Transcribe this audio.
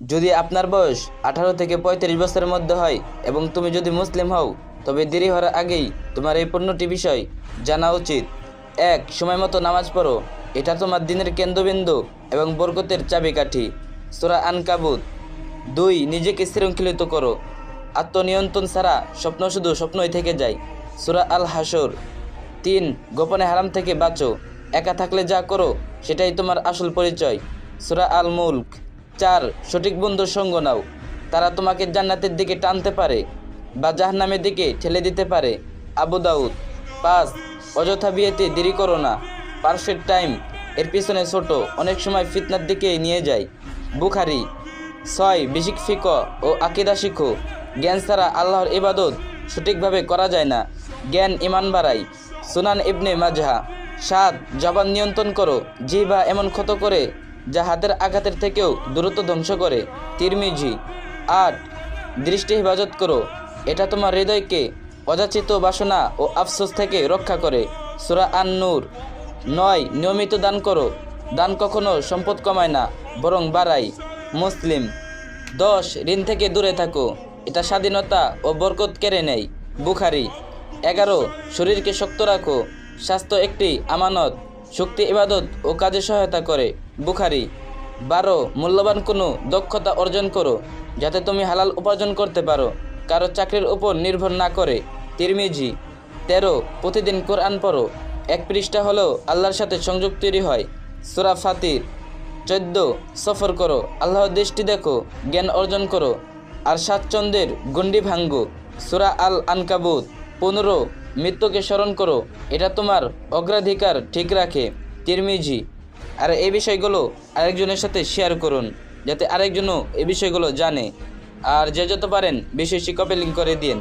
যদি আপনার বয়স 18 থেকে 35 বছরের মধ্যে হয় এবং তুমি যদি মুসলিম হও, তবে দেরি হওয়ার আগেই তোমার এই 15টি বিষয় জানা উচিত। 1. সময় মতো নামাজ পড়ো। এটা তোমার দিনের কেন্দ্রবিন্দু এবং বরকতের চাবিকাঠি। সূরা আনকাবুত। 2. নিজেকে শৃঙ্খলিত করো। আত্মনিয়ন্ত্রণ ছাড়া স্বপ্ন শুধু স্বপ্নই থেকে যায়। সূরা আল হাসর। 3. গোপনে হারাম থেকে বাঁচো। একা থাকলে যা করো সেটাই তোমার আসল পরিচয়। সূরা আল মুলক। 4. সঠিক বন্ধুর সঙ্গ নাও। তারা তোমাকে জান্নাতের দিকে টানতে পারে বা জাহান্নামের দিকে ঠেলে দিতে পারে। আবু দাউদ। 5. অযথা বিয়েতে দেরি করো না। পারফেক্ট টাইম এর পিছনে ছোট অনেক সময় ফিতনার দিকে নিয়ে যায়। বুখারী। 6. বেসিক ফিকহ ও আকীদা শিখো। জ্ঞান ছাড়া আল্লাহর ইবাদত সঠিকভাবে করা যায় না। জ্ঞান ঈমান বাড়ায়। সুনান ইবনে মাজাহ। 7. জবান নিয়ন্ত্রণ করো। জিহ্বা এমন ক্ষত করে যা হাতের আঘাতের থেকেও দ্রুত ধ্বংস করে। তিরমিজি। 8. দৃষ্টি হেফাজত করো। এটা তোমার হৃদয়কে অযাচিত বাসনা ও আফসোস থেকে রক্ষা করে। সূরা আন-নূর। 9. নিয়মিত দান করো। দান কখনো সম্পদ কমায় না, বরং বাড়ায়। মুসলিম। 10. ঋণ থেকে দূরে থাকো। এটা স্বাধীনতা ও বরকত কেড়ে নেয়। বুখারী। 11. শরীরকে শক্ত রাখো। স্বাস্থ্য একটি আমানত। শক্তি ইবাদত ও কাজে সহায়তা করে। বুখারী। 12. মূল্যবান কোনো দক্ষতা অর্জন করো, যাতে তুমি হালাল উপার্জন করতে পারো, কারো চাকরির উপর নির্ভর না করে। তিরমিজি। 13. প্রতিদিন কোরআন পড়ো। এক পৃষ্ঠা হলেও আল্লাহর সাথে সংযোগ তৈরি হয়। সূরা ফাতির। 14. সফর করো। আল্লাহর দৃষ্টি দেখো, জ্ঞান অর্জন করো, আর স্বাচ্ছন্দ্যের গণ্ডি ভাঙ্গো। সূরা আল আনকাবুত। 15. মৃত্যুকে স্মরণ করো। এটা তোমার অগ্রাধিকার ঠিক রাখে। তিরমিজি। আর এই বিষয়গুলো আরেকজনের সাথে শেয়ার করুন, যাতে আরেকজনও এই বিষয়গুলো জানে। আর যে যত পারেন বিষয়টি কপি লিঙ্ক করে দিন।